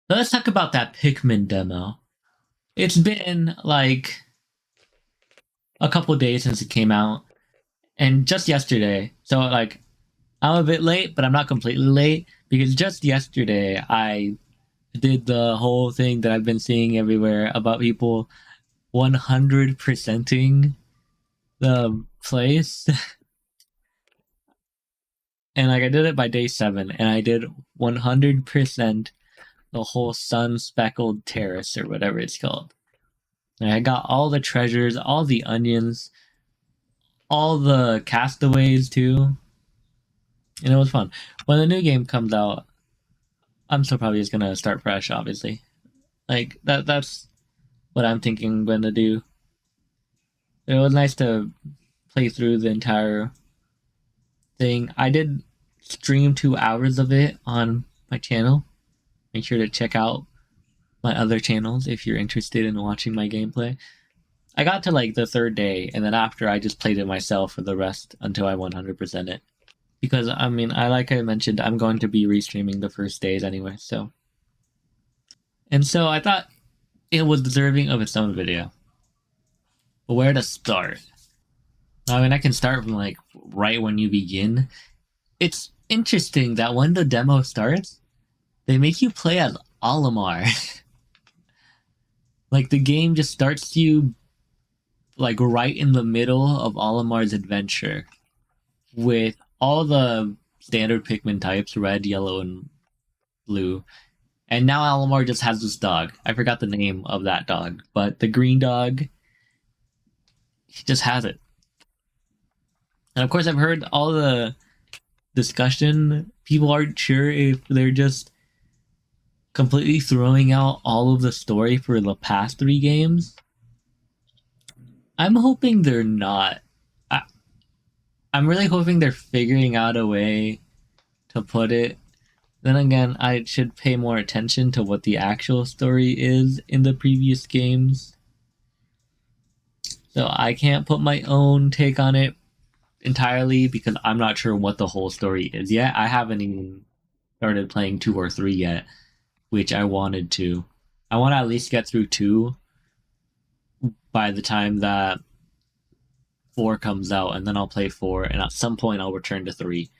Let's talk about that Pikmin demo. It's been like a couple days since it came out, and just yesterday. So like I'm a bit late, but I'm not completely late because just yesterday I did the whole thing that I've been seeing everywhere about people 100%ing the place. And like I did it by day 7 and I did 100% the whole sun speckled terrace or whatever it's called. And I got all the treasures, all the onions, all the castaways too. And it was fun. When the new game comes out, I'm still probably just gonna start fresh, obviously. Like that's what I'm thinking I'm gonna do. It was nice to play through the entire thing. I did stream 2 hours of it on my channel. Make sure to check out my other channels if you're interested in watching my gameplay. I got to like the third day, and then after I just played it myself for the rest until I 100% it. Because I mean, like I mentioned, I'm going to be restreaming the first days anyway, so. And so I thought it was deserving of its own video. But where to start? I mean, I can start from like right when you begin. It's interesting that when the demo starts, they make you play as Olimar. Like the game just starts you like right in the middle of Olimar's adventure with all the standard Pikmin types, red, yellow, and blue. And now Olimar just has this dog. I forgot the name of that dog, but the green dog, he just has it. And of course, I've heard all the discussion. People aren't sure if they're just completely throwing out all of the story for the past 3 games. I'm hoping they're not. I'm really hoping they're figuring out a way to put it. Then again, I should pay more attention to what the actual story is in the previous games. So I can't put my own take on it entirely because I'm not sure what the whole story is yet. I haven't even started playing 2 or 3 yet, which I wanted to. I want to at least get through 2 by the time that 4 comes out, and then I'll play 4, and at some point I'll return to 3.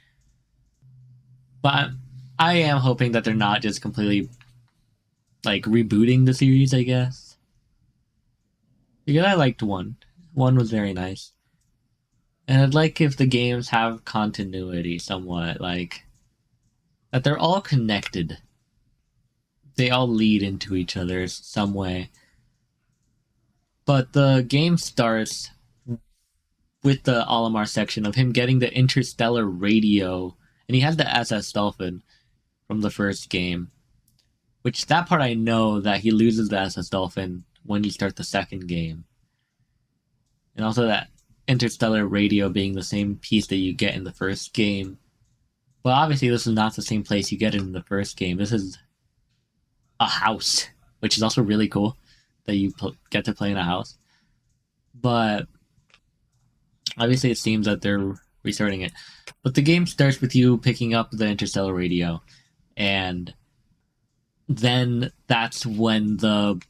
But I am hoping that they're not just completely like rebooting the series, I guess. Because I liked 1. 1 was very nice. And I'd like if the games have continuity somewhat, like that they're all connected. They all lead into each other some way. But the game starts with the Olimar section of him getting the interstellar radio, and he has the SS Dolphin from the first game. Which that part I know that he loses the SS Dolphin when you start the second game. And also that interstellar radio being the same piece that you get in the first game. But obviously this is not the same place you get it in the first game. This is a house, which is also really cool that you get to play in a house. But obviously it seems that they're restarting it. But the game starts with you picking up the interstellar radio, and then that's when the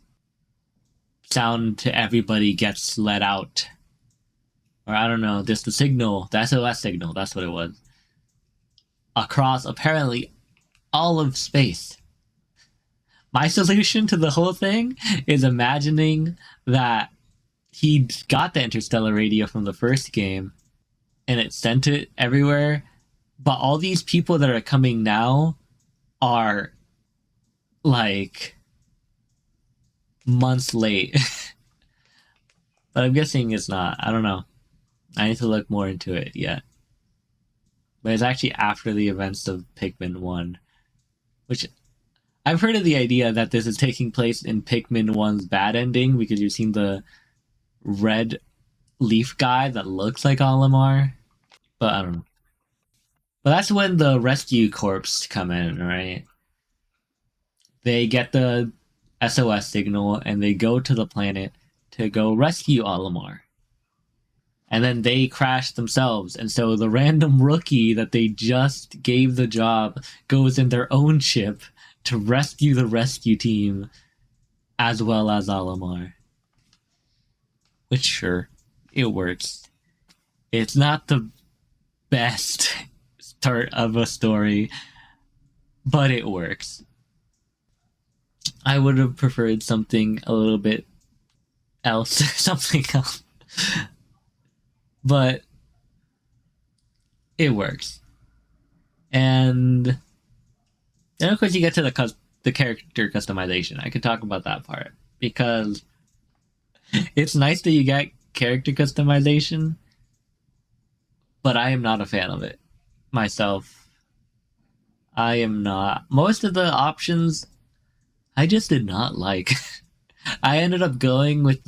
sound to everybody gets let out. Or I don't know, just the signal, the SOS signal, that's what it was. Across apparently all of space. My solution to the whole thing is imagining that he got the interstellar radio from the first game and it sent it everywhere, but all these people that are coming now are like months late. But I'm guessing it's not. I don't know. I need to look more into it yet. But it's actually after the events of Pikmin 1, which I've heard of the idea that this is taking place in Pikmin 1's bad ending because you've seen the red leaf guy that looks like Olimar. But I don't know. But that's when the rescue corps come in, right? They get the SOS signal and they go to the planet to go rescue Olimar. And then they crash themselves. And so the random rookie that they just gave the job goes in their own ship to rescue the rescue team as well as Alamar. Which, sure, it works. It's not the best start of a story, but it works. I would have preferred something a little bit else, something else. But it works. And then, of course, you get to the character customization. I could talk about that part because it's nice that you get character customization, but I am not a fan of it myself. I am not. Most of the options I just did not like. I ended up going with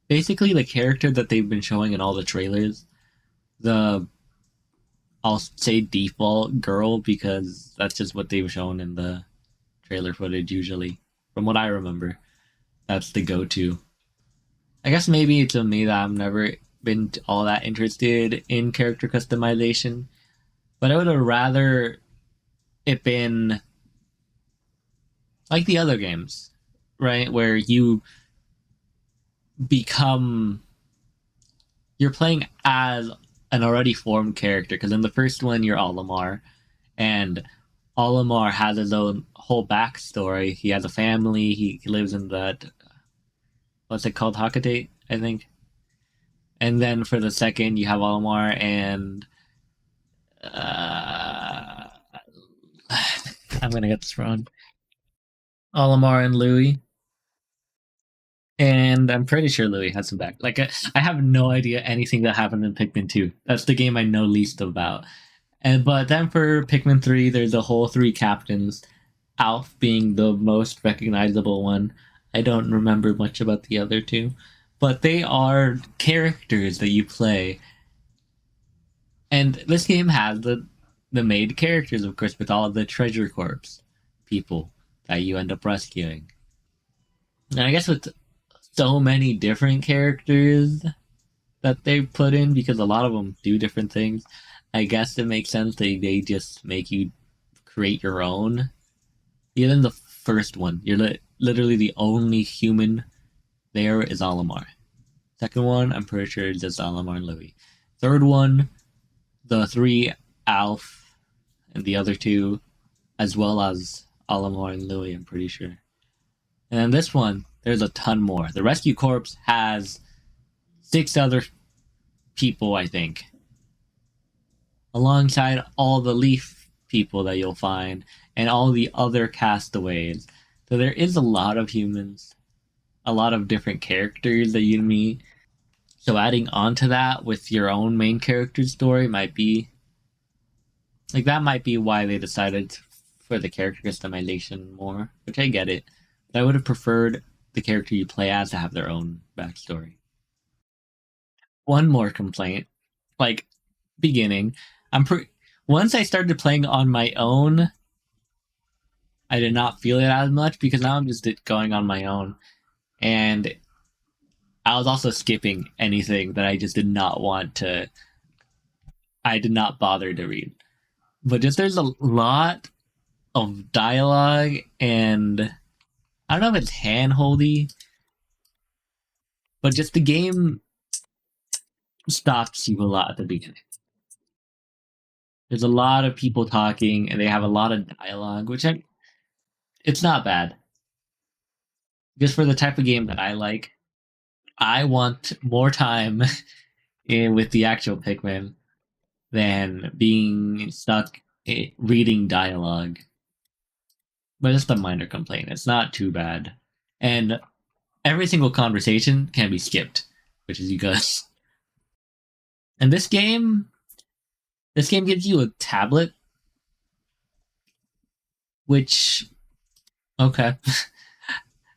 basically the character that they've been showing in all the trailers. I'll say default girl because that's just what they've shown in the trailer footage usually. From what I remember, that's the go-to. I guess maybe it's on me that I've never been all that interested in character customization, but I would have rather it been like the other games, right? Where you're playing as an already formed character, because in the first one you're Olimar, and Olimar has his own whole backstory. He has a family. He lives in that, what's it called, Hakatate, I think. And then for the second, you have Olimar and I'm gonna get this wrong. Olimar and Louis. And I'm pretty sure Louis has some back. Like, I have no idea anything that happened in Pikmin 2. That's the game I know least about. But then for Pikmin 3, there's a whole three captains, Alf being the most recognizable one. I don't remember much about the other two. But they are characters that you play. And this game has the main characters, of course, with all of the treasure corps people that you end up rescuing. And I guess with so many different characters that they put in, because a lot of them do different things, I guess it makes sense that they just make you create your own. Even the first one, you're literally the only human there is Olimar. Second one, I'm pretty sure it's just Olimar and Louis. Third one, the three Alf and the other two, as well as Olimar and Louis, I'm pretty sure. And then this one, there's a ton more. The Rescue Corps has 6 other people, I think, alongside all the Leaf people that you'll find and all the other castaways. So there is a lot of humans, a lot of different characters that you meet. So adding on to that with your own main character story might be like, that might be why they decided for the character customization more, which I get it. But I would have preferred the character you play as to have their own backstory. One more complaint, like beginning, once I started playing on my own, I did not feel it as much because now I'm just going on my own, and I was also skipping anything that I just did not want to. I did not bother to read, but just there's a lot of dialogue, and I don't know if it's handholdy, but just the game stops you a lot at the beginning. There's a lot of people talking, and they have a lot of dialogue, it's not bad. Just for the type of game that I like, I want more time with the actual Pikmin than being stuck reading dialogue. But it's a minor complaint. It's not too bad. And every single conversation can be skipped, which is good. And this game gives you a tablet, which, okay.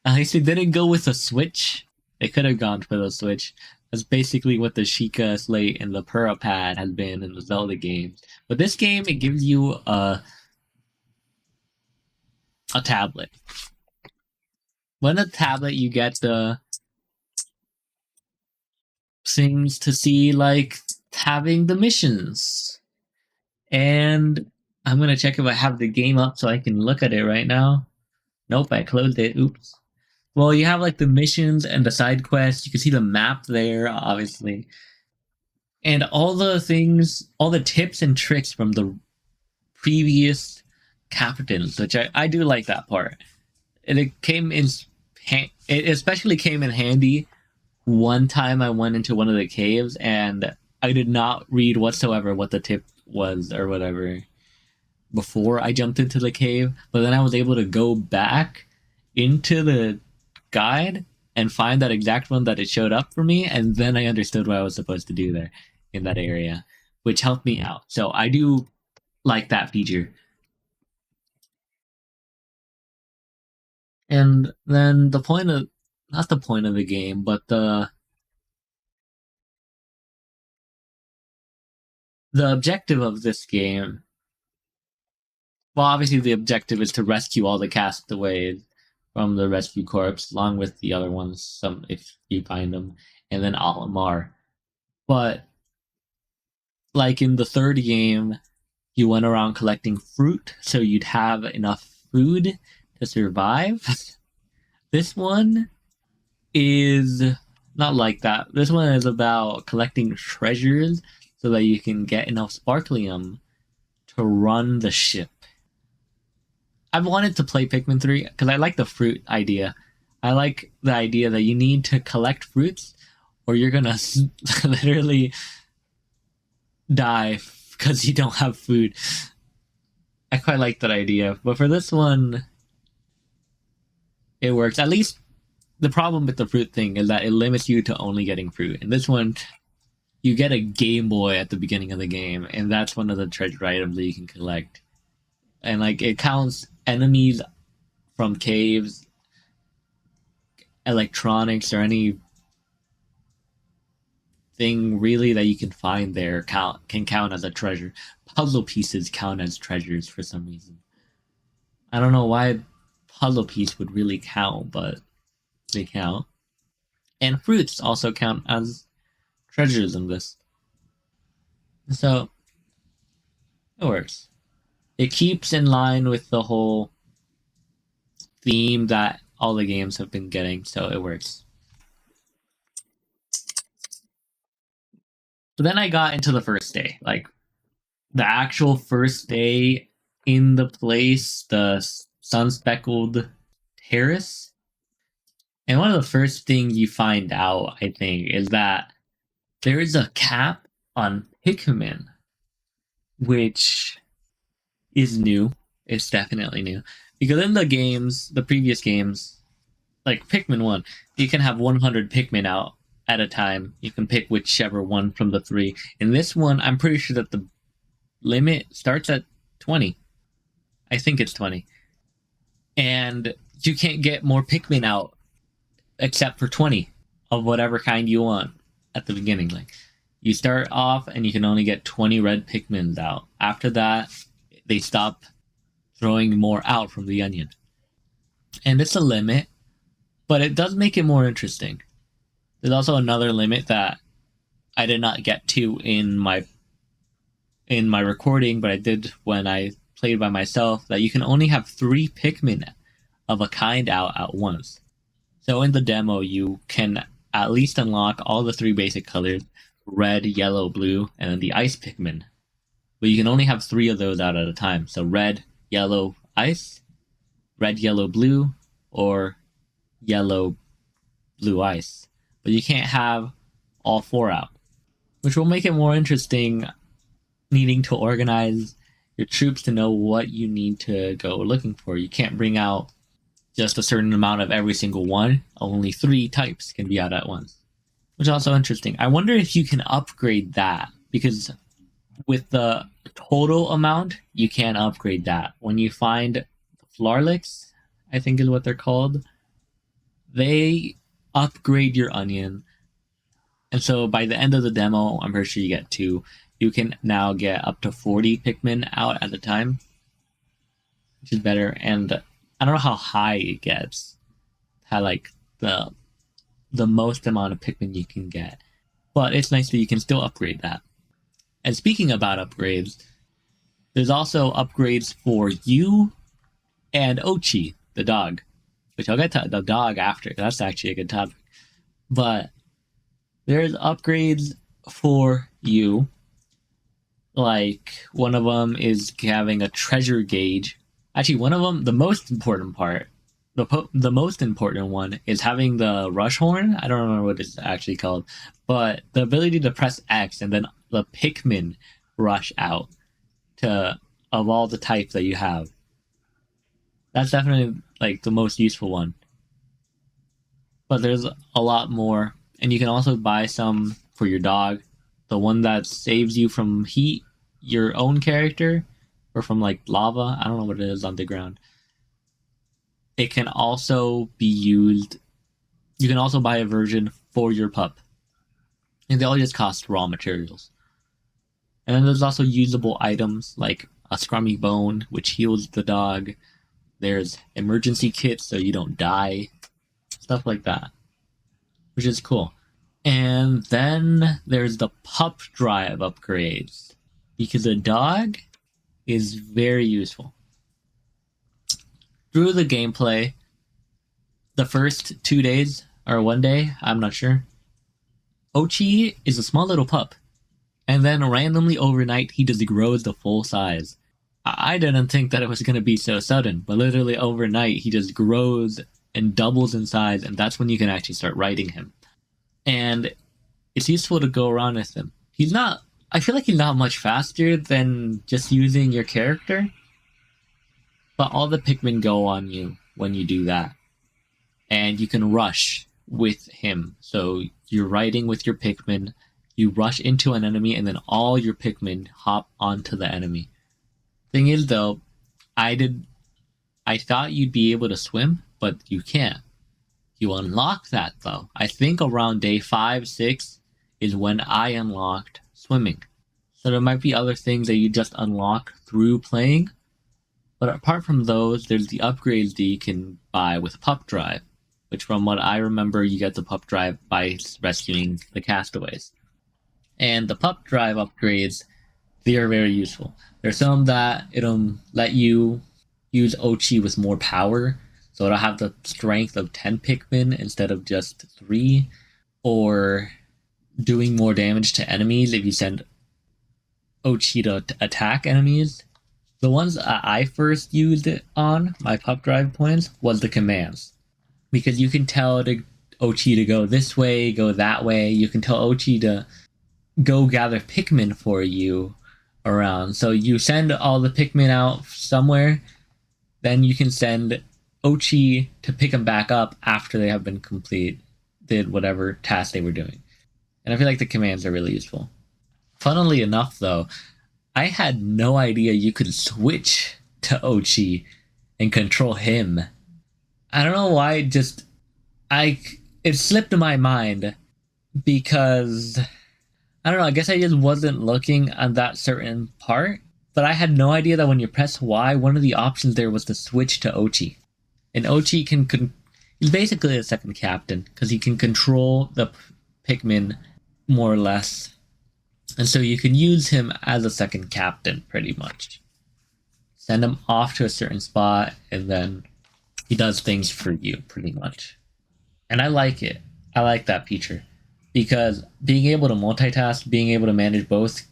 At least they didn't go with a Switch. They could have gone for the Switch. That's basically what the Sheikah Slate and the Pura Pad has been in the Zelda games. But this game, it gives you a tablet. When a tablet, you get the things to see, like having the missions and I'm gonna check if I have the game up so I can look at it right now. Nope, I closed it. Oops. Well, you have like the missions and the side quests. You can see the map there, obviously. And all the things, all the tips and tricks from the previous captains, which I do like that part. And it came in, it especially came in handy one time I went into one of the caves and I did not read whatsoever what the tip was or whatever before I jumped into the cave, but then I was able to go back into the guide and find that exact one that it showed up for me, and then I understood what I was supposed to do there in that area, which helped me out. So I do like that feature. And then the point of not the point of the game, but the objective of this game, well, obviously the objective is to rescue all the castaways from the rescue corps, along with the other ones, some if you find them, and then Alamar. But like in the third game, you went around collecting fruit, so you'd have enough food to survive. This one is not like that. This one is about collecting treasures so that you can get enough sparklium to run the ship. I've wanted to play Pikmin 3 because I like the fruit idea. I like the idea that you need to collect fruits or you're gonna literally die because you don't have food. I quite like that idea. But for this one, it works. At least the problem with the fruit thing is that it limits you to only getting fruit. In this one, you get a Game Boy at the beginning of the game, and that's one of the treasure items that you can collect. And like it counts enemies from caves, electronics, or any thing really that you can find there can count as a treasure. Puzzle pieces count as treasures for some reason. I don't know why puzzle piece would really count, but they count. And fruits also count as treasures in this. So it works. It keeps in line with the whole theme that all the games have been getting, so it works. So then I got into the first day, like the actual first day in the place, the sun speckled terrace. And one of the first things you find out, I think, is that there is a cap on Pikmin, which is new. It's definitely new. Because in the games, the previous games, like Pikmin 1, you can have 100 Pikmin out at a time. You can pick whichever one from the three. In this one, I'm pretty sure that the limit starts at 20. I think it's 20. And you can't get more Pikmin out except for 20 of whatever kind you want at the beginning. Like you start off and you can only get 20 red Pikmins out. After that, they stop throwing more out from the onion. And it's a limit, but it does make it more interesting. There's also another limit that I did not get to in my recording, but I did when I played by myself, that you can only have 3 Pikmin of a kind out at once. So in the demo, you can at least unlock all the 3 basic colors, red, yellow, blue, and then the ice Pikmin. But you can only have 3 of those out at a time. So red, yellow, ice, red, yellow, blue, or yellow, blue, ice. But you can't have all 4 out, which will make it more interesting, needing to organize your troops to know what you need to go looking for. You can't bring out just a certain amount of every single one. Only 3 types can be out at once, which is also interesting. I wonder if you can upgrade that, because with the total amount, you can upgrade that. When you find Flarlix, I think is what they're called, they upgrade your onion. And so by the end of the demo, I'm pretty sure you get 2. You can now get up to 40 Pikmin out at a time, which is better. And I don't know how high it gets, how like the most amount of Pikmin you can get. But it's nice that you can still upgrade that. And speaking about upgrades, There's also upgrades for you and Oatchi, the dog, which I'll get to the dog after. That's actually a good topic. But there's upgrades for you. Like, one of them is having a treasure gauge. Actually, one of them, the most important part, the most important one is having the rush horn. I don't remember what it's actually called, but the ability to press X and then the Pikmin rush out to of all the types that you have. That's definitely like the most useful one. But there's a lot more, and you can also buy some for your dog. The one that saves you from heat, your own character, or from like lava. I don't know what it is on the ground. It can also be used. You can also buy a version for your pup, and they all just cost raw materials. And then there's also usable items like a scrummy bone, which heals the dog. There's emergency kits so you don't die. Stuff like that, which is cool. And then there's the pup drive upgrades, because the dog is very useful. Through the gameplay, the first 2 days, or 1 day, I'm not sure, Oatchi is a small little pup. And then randomly overnight, he just grows to full size. I didn't think that it was going to be so sudden, but literally overnight, he just grows and doubles in size, and that's when you can actually start riding him. And it's useful to go around with him. I feel like he's not much faster than just using your character, but all the Pikmin go on you when you do that. And you can rush with him. So you're riding with your Pikmin, you rush into an enemy, and then all your Pikmin hop onto the enemy. Thing is though, I thought you'd be able to swim, but you can't. You unlock that though. I think around day 5, 6 is when I unlocked swimming. So there might be other things that you just unlock through playing. But apart from those, there's the upgrades that you can buy with Pup Drive, which from what I remember, you get the Pup Drive by rescuing the castaways. And the Pup Drive upgrades, they are very useful. There's some that it'll let you use Oatchi with more power, so it'll have the strength of 10 Pikmin instead of just 3, or doing more damage to enemies if you send Oatchi to attack enemies. The ones I first used it on, my Pup Drive points, was the commands. Because you can tell Oatchi to go this way, go that way. You can tell Oatchi to go gather Pikmin for you around. So you send all the Pikmin out somewhere, then you can send Oatchi to pick them back up after they have been did whatever task they were doing. And I feel like the commands are really useful. Funnily enough, though, I had no idea you could switch to Oatchi and control him. I don't know why, it slipped my mind because, I don't know, I guess I just wasn't looking on that certain part, but I had no idea that when you press Y, one of the options there was to switch to Oatchi. And Oatchi he's basically a second captain, because he can control the Pikmin more or less. And so you can use him as a second captain, pretty much. Send him off to a certain spot, and then he does things for you, pretty much. And I like it. I like that feature. Because being able to multitask, being able to manage both,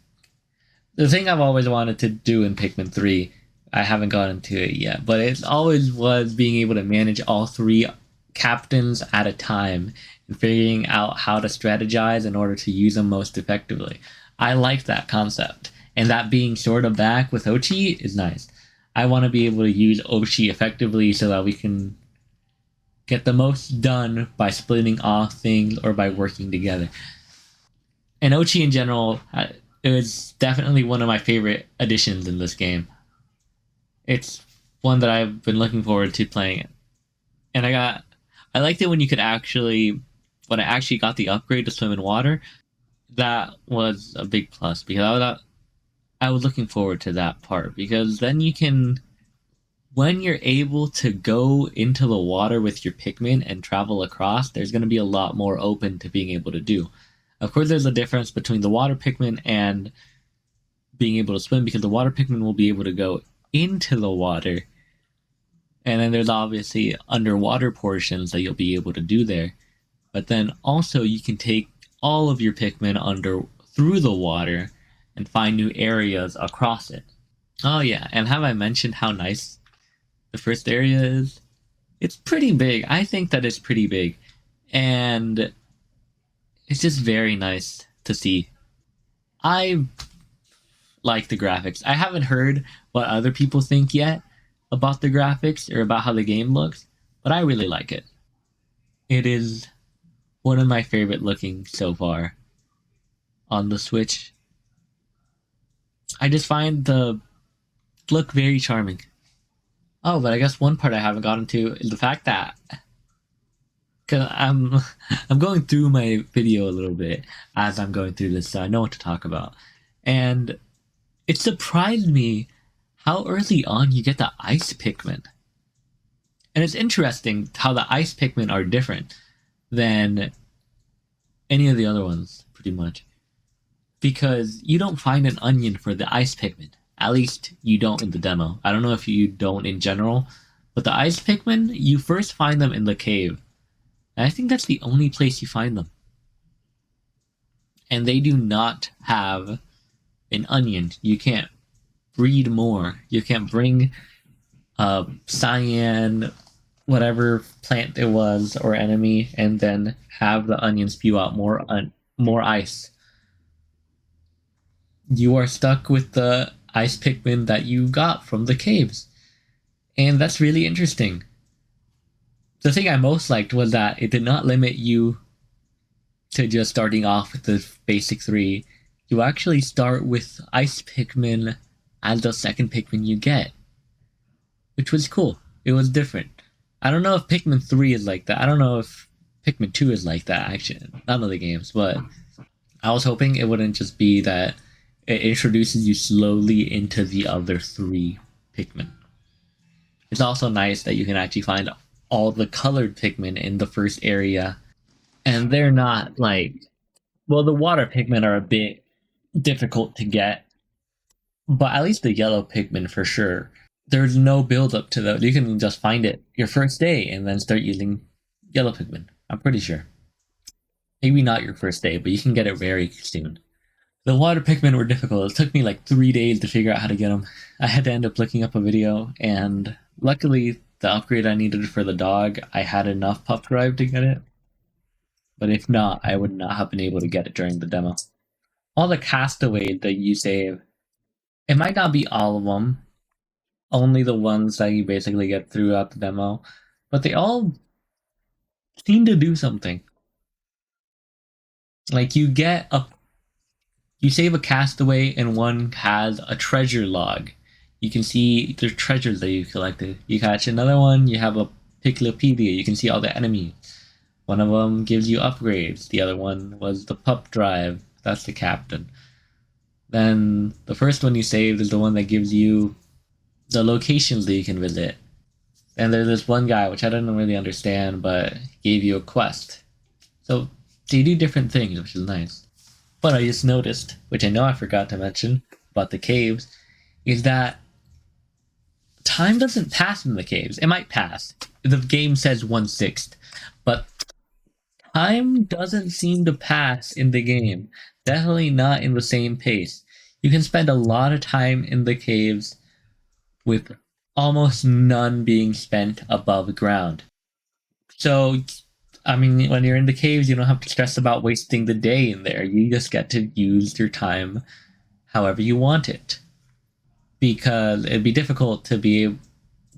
the thing I've always wanted to do in Pikmin 3, I haven't gotten to it yet, but it always was being able to manage all 3 captains at a time and figuring out how to strategize in order to use them most effectively. I like that concept, and that being sort of back with Oatchi is nice. I want to be able to use Oatchi effectively so that we can get the most done by splitting off things or by working together. And Oatchi in general, it was definitely one of my favorite additions in this game. It's one that I've been looking forward to playing it. And I liked it when I actually got the upgrade to swim in water. That was a big plus, because I was looking forward to that part, because then you can, when you're able to go into the water with your Pikmin and travel across, there's going to be a lot more open to being able to do. Of course, there's a difference between the water Pikmin and being able to swim because the water Pikmin will be able to go into the water. And then there's obviously underwater portions that you'll be able to do there. But then also you can take all of your Pikmin under through the water and find new areas across it. Oh yeah, and have I mentioned how nice the first area is? It's pretty big. I think that it's pretty big. And it's just very nice to see. I like the graphics. I haven't heard what other people think yet about the graphics or about how the game looks, but I really like it. It is one of my favorite looking so far on the Switch. I just find the look very charming. Oh, but I guess one part I haven't gotten to is the fact that because I'm going through my video a little bit as I'm going through this, so I know what to talk about. And it surprised me how early on you get the ice Pikmin. And it's interesting how the ice Pikmin are different than any of the other ones, pretty much. Because you don't find an onion for the ice Pikmin. At least you don't in the demo. I don't know if you don't in general, but the ice Pikmin, you first find them in the cave. And I think that's the only place you find them. And they do not have an onion. You can't breed more. You can't bring cyan, whatever plant it was or enemy, and then have the onion spew out more ice. You are stuck with the ice Pikmin that you got from the caves. And that's really interesting. The thing I most liked was that it did not limit you to just starting off with the basic three. You actually start with ice Pikmin as the second Pikmin you get, which was cool. It was different. I don't know if Pikmin 3 is like that. I don't know if Pikmin 2 is like that, actually. None of the games, but I was hoping it wouldn't just be that it introduces you slowly into the other three Pikmin. It's also nice that you can actually find all the colored Pikmin in the first area. And they're not like... Well, the water Pikmin are a bit difficult to get. But at least the yellow Pikmin for sure. There's no build up to those. You can just find it your first day and then start using yellow Pikmin. I'm pretty sure. Maybe not your first day, but you can get it very soon. The water Pikmin were difficult. It took me like 3 days to figure out how to get them. I had to end up looking up a video, and luckily the upgrade I needed for the dog, I had enough pup drive to get it. But if not, I would not have been able to get it during the demo. All the castaways that you save, it might not be all of them, only the ones that you basically get throughout the demo, but they all seem to do something. Like you save a castaway and one has a treasure log. You can see the treasures that you collected. You catch another one, you have a Piclopedia, you can see all the enemies. One of them gives you upgrades. The other one was the pup drive. That's the captain. Then the first one you saved is the one that gives you the locations that you can visit. And there's this one guy, which I didn't really understand, but gave you a quest. So they do different things, which is nice. But I just noticed, which I know I forgot to mention about the caves, is that time doesn't pass in the caves. It might pass. The game says 1/6, but time doesn't seem to pass in the game. Definitely not in the same pace. You can spend a lot of time in the caves with almost none being spent above ground. So, I mean, when you're in the caves, you don't have to stress about wasting the day in there. You just get to use your time however you want it. Because it'd be difficult to be able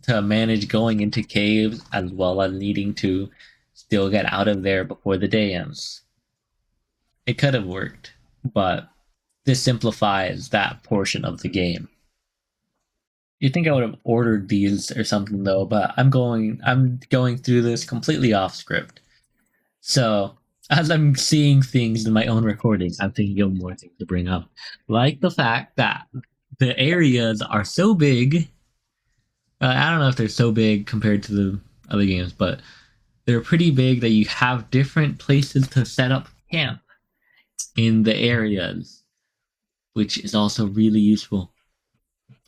to manage going into caves as well as needing to still get out of there before the day ends. It could have worked, but this simplifies that portion of the game. You'd think I would have ordered these or something though, but I'm going through this completely off script. So as I'm seeing things in my own recordings, I'm thinking of more things to bring up. Like the fact that the areas are so big. I don't know if they're so big compared to the other games, but they're pretty big that you have different places to set up camp in the areas. which is also really useful.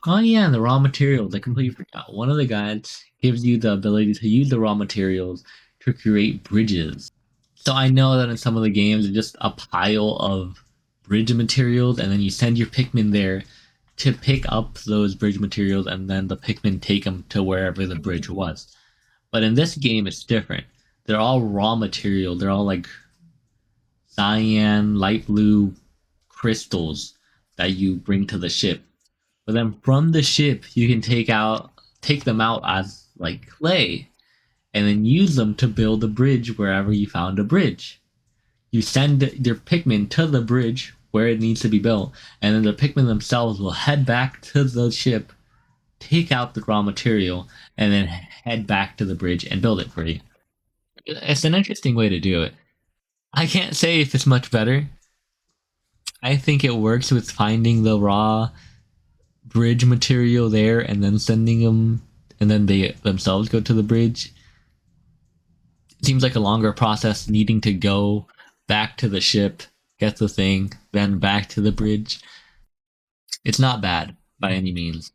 Oh yeah, and the raw materials. I completely forgot. One of the guides gives you the ability to use the raw materials to create bridges. So I know that in some of the games, it's just a pile of bridge materials, and then you send your Pikmin there to pick up those bridge materials, and then the Pikmin take them to wherever the bridge was. But in this game, it's different. They're all raw material. They're all like cyan, light blue crystals that you bring to the ship. But then from the ship, you can take them out as like clay, and then use them to build a bridge wherever you found a bridge. You send your Pikmin to the bridge where it needs to be built, and then the Pikmin themselves will head back to the ship, take out the raw material, and then head back to the bridge and build it for you. It's an interesting way to do it. I can't say if it's much better. I think it works with finding the raw bridge material there and then sending them, and then they themselves go to the bridge. It seems like a longer process needing to go back to the ship, get the thing, then back to the bridge. It's not bad by any means.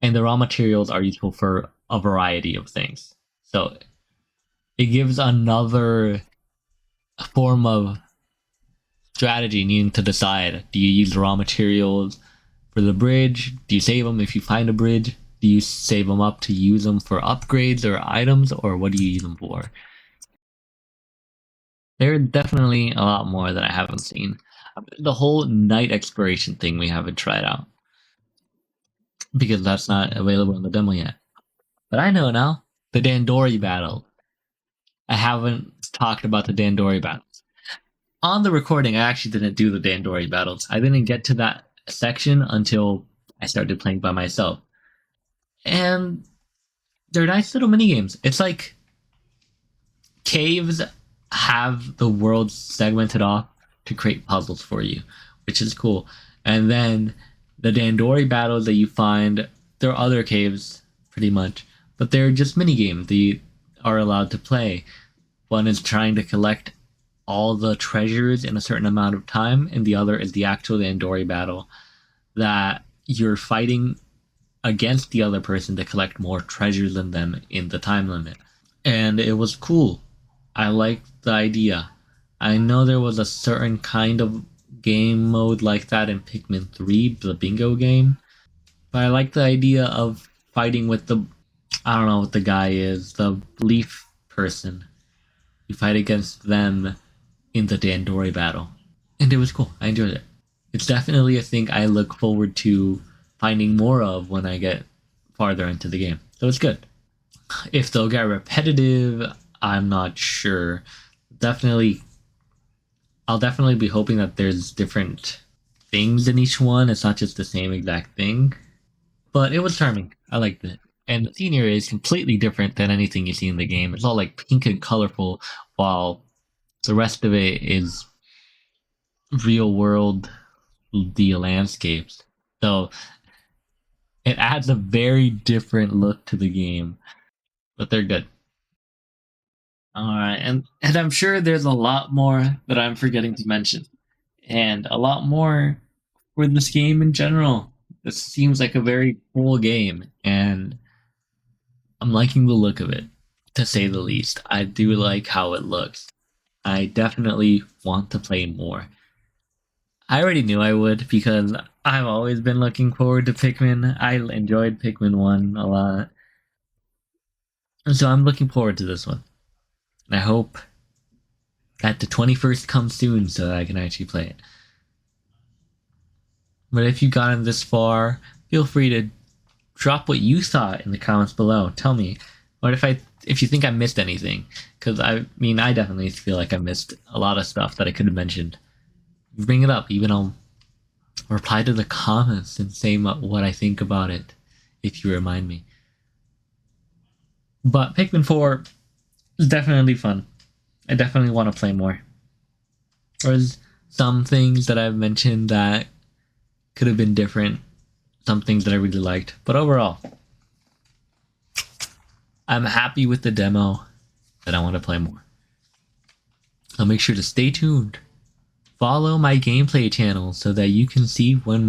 And the raw materials are useful for a variety of things. So it gives another form of strategy needing to decide, do you use the raw materials for the bridge? Do you save them if you find a bridge? Do you save them up to use them for upgrades or items, or what do you use them for? There are definitely a lot more that I haven't seen. The whole night exploration thing we haven't tried out because that's not available in the demo yet. But I know now. The Dandori battle. I haven't talked about the Dandori battles. On the recording, I actually didn't do the Dandori battles. I didn't get to that section until I started playing by myself. And they're nice little mini games. It's like caves have the world segmented off to create puzzles for you, which is cool. And then the Dandori battles that you find, there are other caves pretty much, but they're just mini games that you are allowed to play. One is trying to collect all the treasures in a certain amount of time, and the other is the actual Dandori battle that you're fighting against the other person to collect more treasures than them in the time limit. And it was cool. I liked the idea. I know there was a certain kind of game mode like that in Pikmin 3, the bingo game, but I like the idea of fighting with the, I don't know what the guy is, the leaf person. You fight against them in the Dandori battle. And it was cool. I enjoyed it. It's definitely a thing I look forward to finding more of when I get farther into the game. So it's good. If they'll get repetitive, I'm not sure. I'll definitely be hoping that there's different things in each one. It's not just the same exact thing. But it was charming. I liked it. And the scenery is completely different than anything you see in the game. It's all like pink and colorful, while the rest of it is real world, the landscapes. So it adds a very different look to the game, but they're good. All right, and I'm sure there's a lot more that I'm forgetting to mention, and a lot more for this game in general. This seems like a very cool game, and I'm liking the look of it, to say the least. I do like how it looks. I definitely want to play more. I already knew I would because I've always been looking forward to Pikmin. I enjoyed Pikmin 1 a lot. And so I'm looking forward to this one. And I hope that the 21st comes soon so that I can actually play it. But if you've gotten this far, feel free to drop what you thought in the comments below. Tell me, what if you think I missed anything? Because I definitely feel like I missed a lot of stuff that I could have mentioned. Bring it up, even I'll reply to the comments and say what I think about it if you remind me. But Pikmin 4 is definitely fun. I definitely want to play more. There's some things that I've mentioned that could have been different, some things that I really liked, but overall, I'm happy with the demo, and I want to play more. So make sure to stay tuned follow my gameplay channel so that you can see when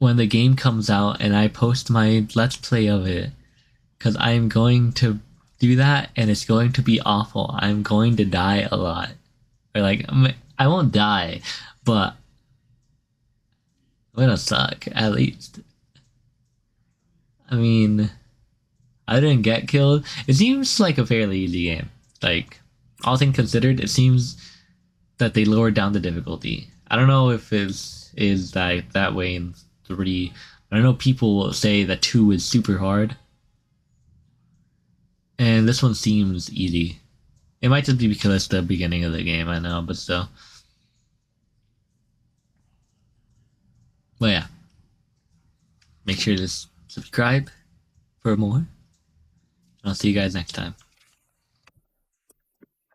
the game comes out and I post my let's play of it. Because I'm going to do that and it's going to be awful. I'm going to die a lot. Or like, I won't die, but I'm gonna suck, at least. I mean, I didn't get killed. It seems like a fairly easy game. Like, all things considered, it seems that they lowered down the difficulty. I don't know if is that way in 3. I know people will say that 2 is super hard. And this one seems easy. It might just be because it's the beginning of the game, I know, but still. But yeah. Make sure to subscribe for more. I'll see you guys next time.